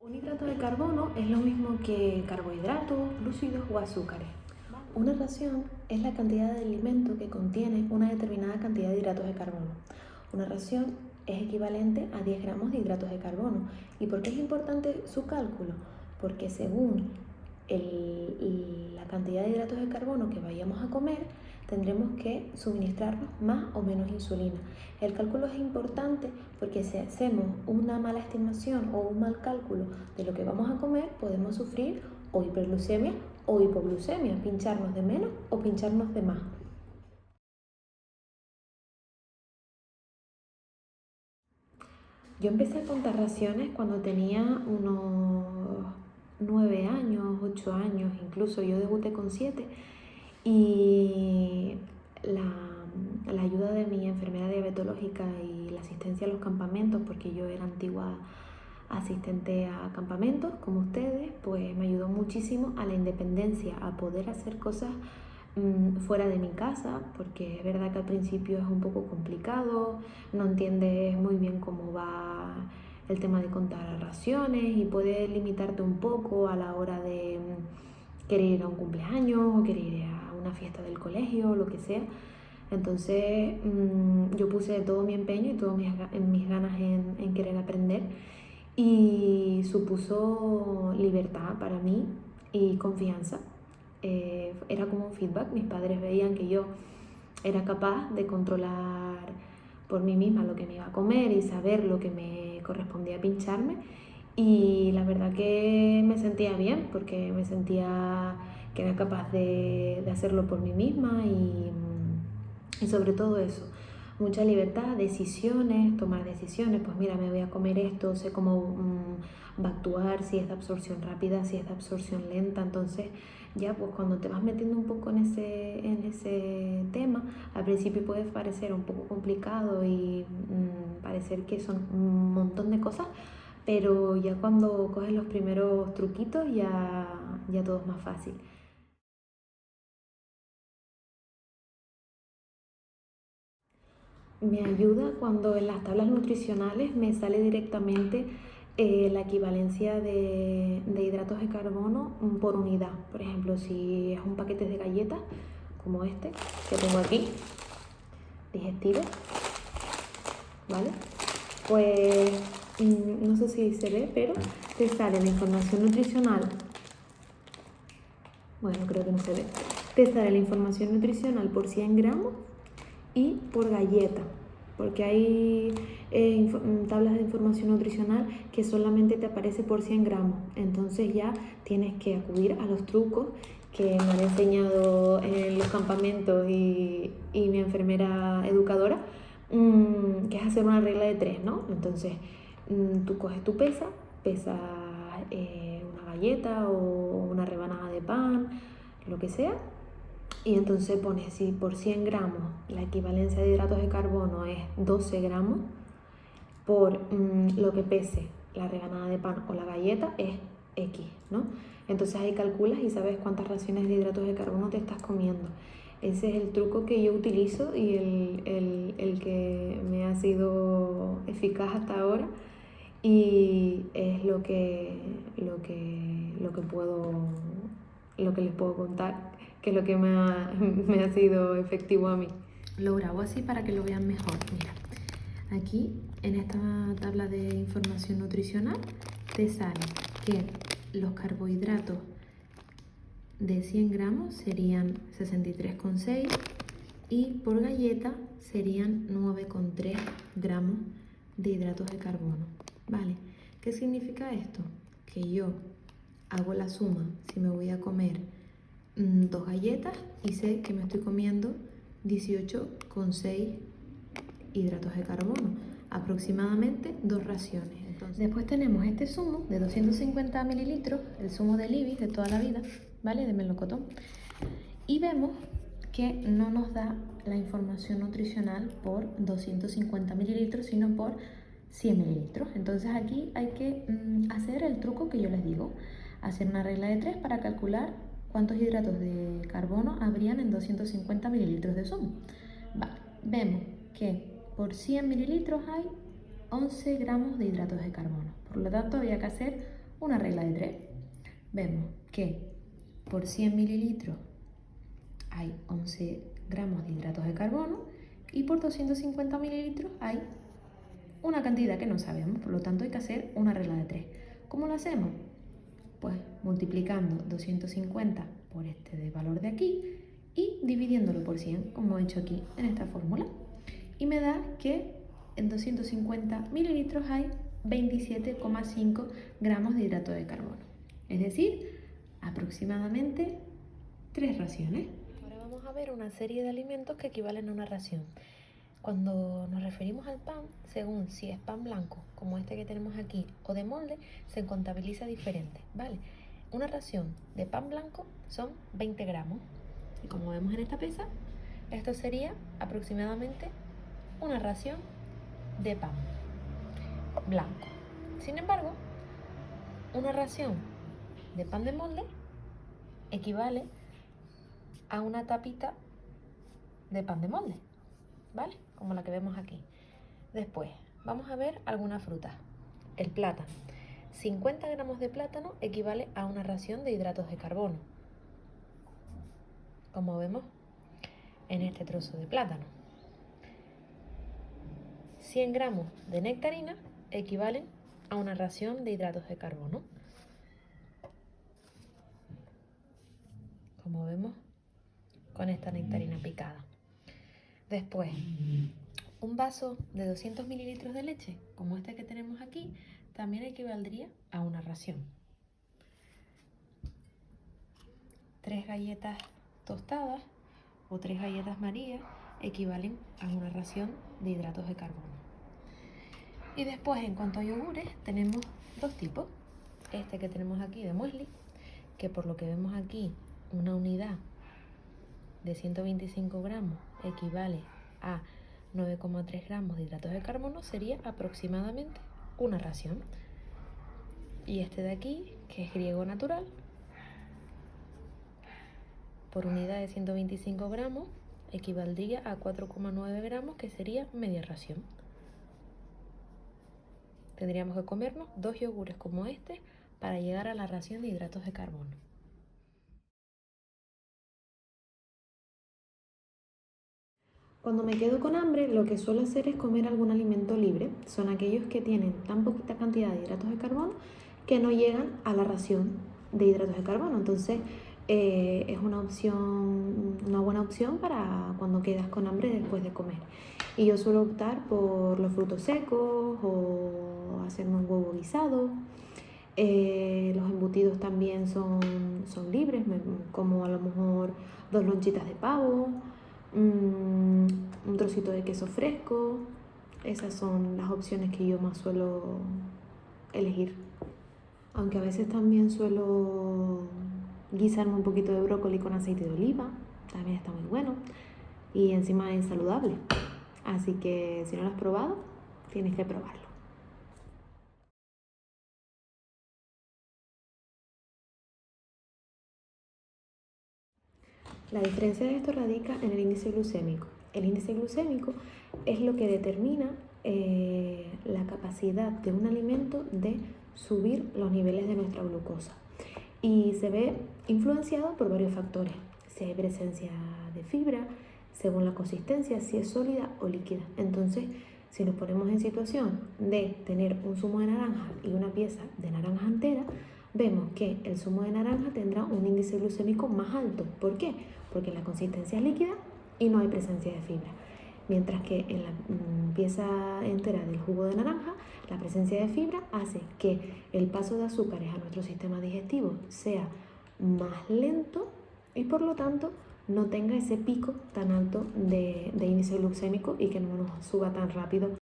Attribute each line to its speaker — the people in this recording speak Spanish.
Speaker 1: Un hidrato de carbono es lo mismo que carbohidratos, glúcidos o azúcares. Una ración es la cantidad de alimento que contiene una determinada cantidad de hidratos de carbono. Una ración es equivalente a 10 gramos de hidratos de carbono. ¿Y por qué es importante su cálculo? Porque según la cantidad de hidratos de carbono que vayamos a comer, tendremos que suministrarnos más o menos insulina. El cálculo es importante porque si hacemos una mala estimación o un mal cálculo de lo que vamos a comer, podemos sufrir o hiperglucemia o hipoglucemia, pincharnos de menos o pincharnos de más. Yo empecé a contar raciones cuando tenía unos 9 años, 8 años, incluso yo debuté con 7 y la ayuda de mi enfermera diabetológica y la asistencia a los campamentos, porque yo era antigua asistente a campamentos como ustedes, pues me ayudó muchísimo a la independencia, a poder hacer cosas fuera de mi casa, porque es verdad que al principio es un poco complicado, no entiendes muy bien cómo va el tema de contar raciones y puede limitarte un poco a la hora de querer ir a un cumpleaños o querer ir a una fiesta del colegio o lo que sea. Entonces yo puse todo mi empeño y todas mis ganas en querer aprender y supuso libertad para mí y confianza. Era como un feedback, mis padres veían que yo era capaz de controlar por mí misma lo que me iba a comer y saber lo que me correspondía pincharme, y la verdad que me sentía bien porque me sentía que era capaz de hacerlo por mí misma y sobre todo eso, mucha libertad, decisiones, tomar decisiones, pues mira, me voy a comer esto, sé cómo va a actuar, si es de absorción rápida, si es de absorción lenta. Entonces ya pues cuando te vas metiendo un poco en ese tema, al principio puede parecer un poco complicado y parecer que son un montón de cosas, pero ya cuando coges los primeros truquitos ya todo es más fácil. Me ayuda cuando en las tablas nutricionales me sale directamente la equivalencia de hidratos de carbono por unidad. Por ejemplo, si es un paquete de galletas, como este que tengo aquí, digestivo, ¿vale? Pues no sé si se ve, pero te sale la información nutricional. Bueno, creo que no se ve. Te sale la información nutricional por 100 gramos y por galleta, porque hay tablas de información nutricional que solamente te aparece por 100 gramos. Entonces ya tienes que acudir a los trucos que me han enseñado en los campamentos y mi enfermera educadora, que es hacer una regla de 3, ¿no? Entonces tú coges tu pesas una galleta o una rebanada de pan, lo que sea, y entonces pones, si por 100 gramos la equivalencia de hidratos de carbono es 12 gramos, por lo que pese la rebanada de pan o la galleta es X, ¿no? Entonces ahí calculas y sabes cuántas raciones de hidratos de carbono te estás comiendo. Ese es el truco que yo utilizo y el que me ha sido eficaz hasta ahora, y es lo que les puedo contar, que es lo que me ha sido efectivo a mí. Lo grabo así para que lo vean mejor. Mira, aquí en esta tabla de información nutricional te sale que los carbohidratos de 100 gramos serían 63,6 y por galleta serían 9,3 gramos de hidratos de carbono. ¿Vale? ¿Qué significa esto? Que yo hago la suma si me voy a comer 2 galletas y sé que me estoy comiendo 18,6 hidratos de carbono, aproximadamente 2 raciones. Entonces, después tenemos este zumo de 250 mililitros, el zumo de Libby de toda la vida, ¿vale? De melocotón. Y vemos que no nos da la información nutricional por 250 mililitros, sino por 100 mililitros. Entonces aquí hay que hacer el truco que yo les digo, hacer una regla de 3 para calcular cuántos hidratos de carbono habrían en 250 mililitros de zumo. Vale, vemos que por 100 mililitros hay 11 gramos de hidratos de carbono. Por lo tanto, había que hacer una regla de 3. Vemos que por 100 mililitros hay 11 gramos de hidratos de carbono y por 250 mililitros hay una cantidad que no sabemos, por lo tanto hay que hacer una regla de 3. ¿Cómo lo hacemos? Pues multiplicando 250 por este de valor de aquí y dividiéndolo por 100, como he hecho aquí en esta fórmula. Y me da que en 250 mililitros hay 27,5 gramos de hidrato de carbono. Es decir, aproximadamente 3 raciones. Ahora vamos a ver una serie de alimentos que equivalen a una ración. Cuando nos referimos al pan, según si es pan blanco, como este que tenemos aquí, o de molde, se contabiliza diferente, ¿vale? Una ración de pan blanco son 20 gramos. Y como vemos en esta pesa, esto sería aproximadamente una ración de pan blanco. Sin embargo, una ración de pan de molde equivale a una tapita de pan de molde, ¿vale? Como la que vemos aquí. Después, vamos a ver algunas frutas. El plátano. 50 gramos de plátano equivale a una ración de hidratos de carbono, como vemos en este trozo de plátano. 100 gramos de nectarina equivalen a una ración de hidratos de carbono, como vemos con esta nectarina picada. Después, un vaso de 200 mililitros de leche, como este que tenemos aquí, también equivaldría a una ración. 3 galletas tostadas o 3 galletas María equivalen a una ración de hidratos de carbono. Y después, en cuanto a yogures, tenemos dos tipos. Este que tenemos aquí de muesli, que por lo que vemos aquí, una unidad de 125 gramos equivale a 9,3 gramos de hidratos de carbono, sería aproximadamente una ración. Y este de aquí, que es griego natural, por unidad de 125 gramos equivaldría a 4,9 gramos, que sería media ración. Tendríamos que comernos 2 yogures como este para llegar a la ración de hidratos de carbono. Cuando me quedo con hambre, lo que suelo hacer es comer algún alimento libre. Son aquellos que tienen tan poquita cantidad de hidratos de carbono que no llegan a la ración de hidratos de carbono. Entonces, es una buena opción para cuando quedas con hambre después de comer. Y yo suelo optar por los frutos secos o hacerme un huevo guisado. Los embutidos también son libres, como a lo mejor 2 lonchitas de pavo, un trocito de queso fresco. Esas son las opciones que yo más suelo elegir. Aunque a veces también suelo guisarme un poquito de brócoli con aceite de oliva, también está muy bueno y encima es saludable. Así que si no lo has probado, tienes que probarlo. La diferencia de esto radica en el índice glucémico. El índice glucémico es lo que determina la capacidad de un alimento de subir los niveles de nuestra glucosa. Y se ve influenciado por varios factores. Si hay presencia de fibra, según la consistencia, si es sólida o líquida. Entonces, si nos ponemos en situación de tener un zumo de naranja y una pieza de naranja entera, vemos que el zumo de naranja tendrá un índice glucémico más alto. ¿Por qué? Porque la consistencia es líquida y no hay presencia de fibra. Mientras que en la pieza entera del jugo de naranja, la presencia de fibra hace que el paso de azúcares a nuestro sistema digestivo sea más lento y por lo tanto no tenga ese pico tan alto de índice glucémico y que no nos suba tan rápido